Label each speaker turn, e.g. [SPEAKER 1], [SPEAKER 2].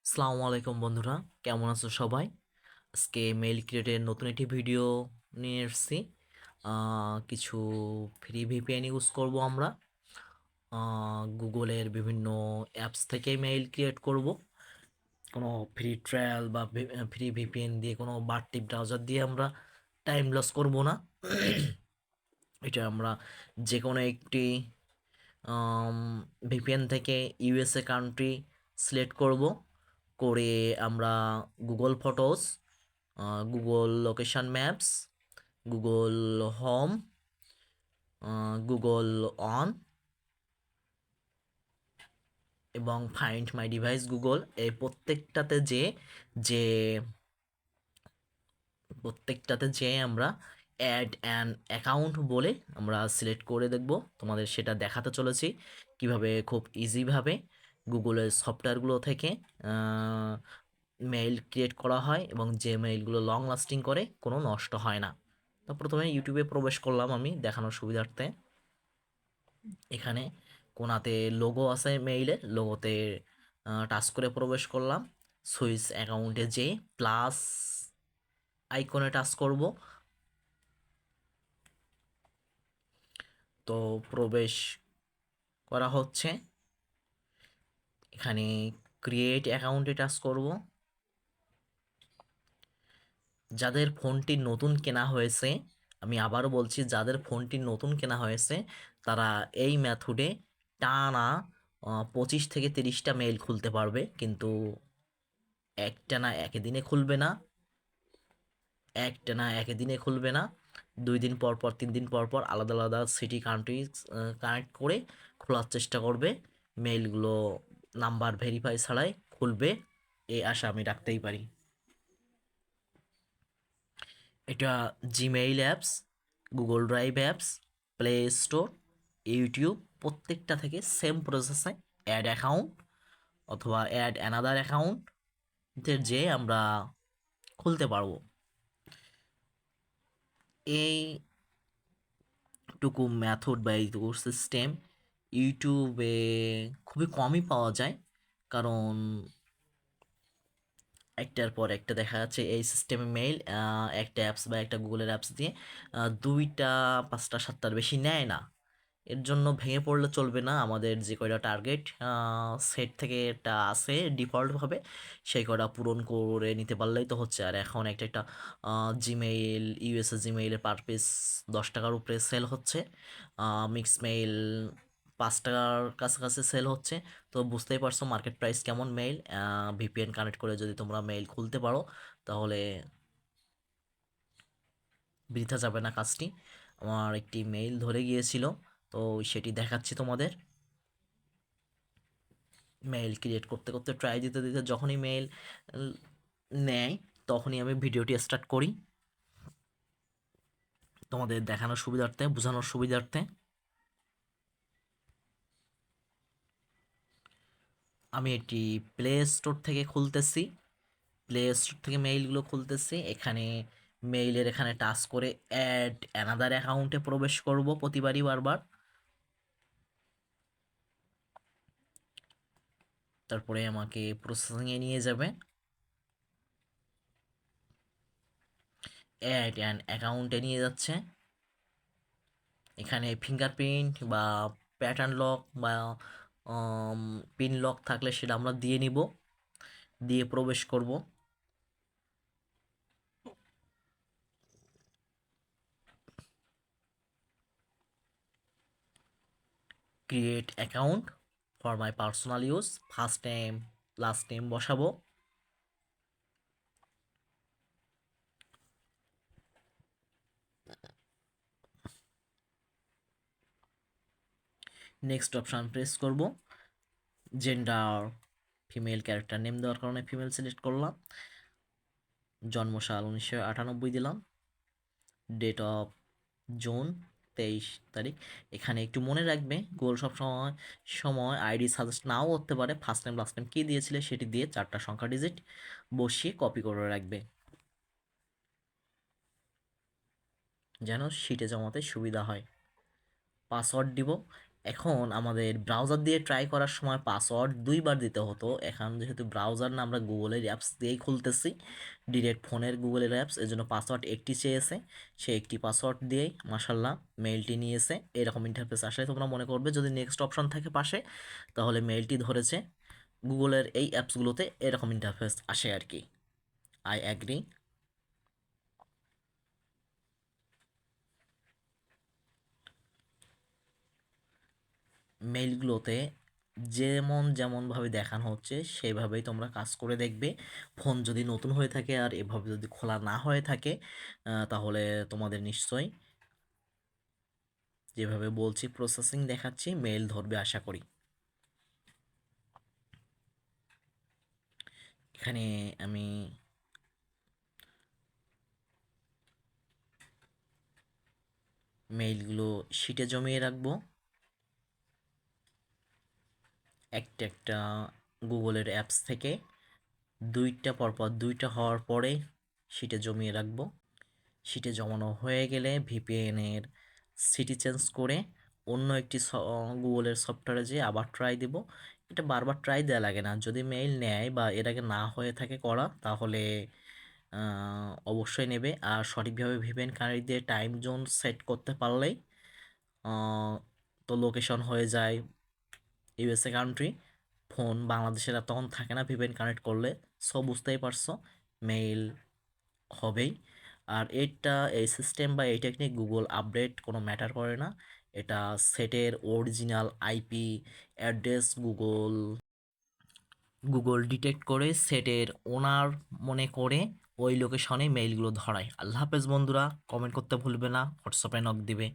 [SPEAKER 1] আসসালামু আলাইকুম বন্ধুরা, কেমন আছো সবাই? আজকে মেইল ক্রিয়েটের নতুন একটি ভিডিও নিয়ে এসেছি। কিছু ফ্রি ভিপিএন ইউজ করব আমরা। গুগলের বিভিন্ন অ্যাপস থেকে মেইল ক্রিয়েট করব। কোনো ফ্রি ট্রায়াল বা ফ্রি ভিপিএন দিয়ে, কোনো বাড়তি ব্রাউজার দিয়ে আমরা টাইম লস করব না। এটা আমরা যে কোনো একটি ভিপিএন থেকে ইউএসএ কান্ট্রি সিলেক্ট করব। করে আমরা Google photos, Google location maps, Google home, Google on এবং ফাইন্ড মাই ডিভাইস গুগল, এই যে প্রত্যেকটাতে আমরা অ্যাড অ্যান অ্যাকাউন্ট বলে আমরা সিলেক্ট করে দেখব। তোমাদের সেটা দেখাতে চলেছি কিভাবে খুব ইজিভাবে গুগলের সফটওয়্যারগুলো থেকে মেইল ক্রিয়েট করা হয় এবং যে মেইলগুলো লং লাস্টিং করে, কোনো নষ্ট হয় না। তো প্রথমে ইউটিউবে প্রবেশ করলাম আমি দেখানোর সুবিধার্থে। এখানে কোনাতে লোগো আছে, মেইলের লোগোতে টাচ করে প্রবেশ করলাম। সুইচ অ্যাকাউন্টে যে প্লাস আইকনে টাচ করব। তো প্রবেশ করা হচ্ছে। এখানে ক্রিয়েট অ্যাকাউন্টে টাচ করব। যাদের ফোনটি নতুন কেনা হয়েছে, আমি আবারও বলছি, যাদের ফোনটি নতুন কেনা হয়েছে তারা এই মেথডে টানা 25 থেকে 30টা মেইল খুলতে পারবে, কিন্তু একটানা একদিনে খুলবে না। একটানা একদিনে খুলবে না, 2 দিন পর পর 3 দিন পর পর আলাদা আলাদা সিটি কান্ট্রি কানেক্ট করে খোলার চেষ্টা করবে। মেইলগুলো নাম্বার ভেরিফাই ছাড়াই খুলবে, এই আশা আমি রাখতেই পারি। এটা Gmail apps, Google drive apps, play store, YouTube, প্রত্যেকটা থেকে সেম প্রসেসে অ্যাড অ্যাকাউন্ট অথবা অ্যাড অ্যানাদার অ্যাকাউন্টের যে আমরা খুলতে পারবো। এইটুকু মেথড বা এইটুকু সিস্টেম ইউটিউবে খুবই কমই পাওয়া যায়, কারণ একটার পর একটা দেখা যাচ্ছে এই সিস্টেমে মেইল একটা অ্যাপস বা একটা গুগলের অ্যাপস দিয়ে 2টা 5টা 7টার বেশি নেয় না। এর জন্য ভেঙে পড়লে চলবে না। আমাদের যে কয়টা টার্গেট সেট থেকে এটা আছে ডিফল্টভাবে, সেই কয়টা পূরণ করে নিতে পারলেই তো হচ্ছে। আর এখন একটা একটা জিমেইল, ইউএসএ জিমেইলের পার পিস 10 টাকার উপরে সেল হচ্ছে। মিক্স মেইল 5 টাকার কাছাকাছি সেল হচ্ছে। তো বুঝতেই পারছো মার্কেট প্রাইস কেমন। মেইল ভিপিএন কানেক্ট করে যদি তোমরা মেইল খুলতে পারো, তাহলে বৃথা যাবে না কাজটি। আমার একটি মেইল ধরে গিয়েছিল, তো সেটি দেখাচ্ছি তোমাদের। মেইল ক্রিয়েট করতে করতে ট্রাই দিতে দিতে যখনই মেইল নেয়, তখনই আমি ভিডিওটি স্টার্ট করি তোমাদের দেখানোর সুবিধার্থে, বোঝানোর সুবিধার্থে। আমি এটি প্লে স্টোর থেকে খুলতেছি, প্লে স্টোর থেকে মেইলগুলো খুলতেছি। এখানে মেইলের এখানে টাচ করে অ্যাড অ্যানাদার অ্যাকাউন্টে প্রবেশ করব প্রতিবারই বারবার। তারপরে আমাকে প্রসেসিংয়ে নিয়ে যাবে। অ্যাড অ্যান অ্যাকাউন্টে নিয়ে যাচ্ছে। এখানে ফিঙ্গারপ্রিন্ট বা প্যাটার্ন লক বা পিন লক থাকলে সেটা আমরা দিয়ে নিব, দিয়ে প্রবেশ করব। Create account for my personal use, first name last name বসাবো। নেক্সট অপশান প্রেস করব। জেন্ডার ফিমেল, ক্যারেক্টার নেম দেওয়ার কারণে ফিমেল সিলেক্ট করলাম। জন্মসাল 1998 দিলাম। ডেট অফ জুন 23 তারিখ। এখানে একটু মনে রাখবে, গুগল সব সময় সময় আইডি সাজেস্ট নাও করতে পারে। ফার্স্ট নেম লাস্ট নেম কী দিয়েছিলে সেটি দিয়ে 4টা সংখ্যা ডিজিট বসিয়ে কপি করে রাখবে, যেন শিটে জমাতে সুবিধা হয়। পাসওয়ার্ড দিব এখন আমাদের ব্রাউজার দিয়ে ট্রাই করার সময় পাসওয়ার্ড ২ বার দিতে হতো। এখন যেহেতু ব্রাউজার না, আমরা গুগলের অ্যাপস দিয়েই খুলতেছি, ডিরেক্ট ফোনের গুগলের অ্যাপস, এজন্য পাসওয়ার্ড একটি চেয়েছে। সে একটি পাসওয়ার্ড দিয়েই মাশাআল্লাহ মেইলটি নিয়েছে। এরকম ইন্টারফেস আসলে তোমরা মনে করবে যদি নেক্সট অপশন থাকে পাশে, তাহলে মেইলটি ধরেছে। গুগলের এই অ্যাপসগুলোতে এরকম ইন্টারফেস আসে আর কি। I agree. মেইলগুলোতে যেমনভাবে দেখানো হচ্ছে সেইভাবেই তোমরা কাজ করে দেখবে। ফোন যদি নতুন হয়ে থাকে আর এভাবে যদি খোলা না হয়ে থাকে, তাহলে তোমাদের নিশ্চয়ই যেভাবে বলছি প্রসেসিং দেখাচ্ছি মেইল ধরবে আশা করি। এখানে আমি মেইলগুলো শিটে জমিয়ে রাখবো, একটা একটা গুগলের অ্যাপস থেকে পরপর দুইটা হওয়ার পরে শিটে জমিয়ে রাখবো। শিটে জমানো হয়ে গেলে ভিপিএনের সিটি চেঞ্জ করে অন্য একটি গুগলের সফটওয়্যারে যেয়ে আবার ট্রাই দেব। এটা বারবার ট্রাই দেওয়া লাগে না, যদি মেইল নেয় বা এর আগে না হয়ে থাকে করা, তাহলে অবশ্যই নেবে। আর সঠিকভাবে ভিপিএন কানেক্ট দিয়ে টাইম জোন সেট করতে পারলেই তো লোকেশন হয়ে যায় ইউএসএ কান্ট্রি, ফোন বাংলাদেশের আর তখন থাকে না ভিপিএন কানেক্ট করলে। সো বুঝতেই পারছো মেইল হবেই। আর এই সিস্টেম বা এই টেকনিক গুগল আপডেট কোনো ম্যাটার করে না। এটা সেটের original IP address Google detect করে সেটের ওনার মনে করে ওই লোকেশনে মেইলগুলো ধরায়। আল্লাহ হাফেজ বন্ধুরা, কমেন্ট করতে ভুলবে না, হোয়াটসঅ্যাপে নক দিবে।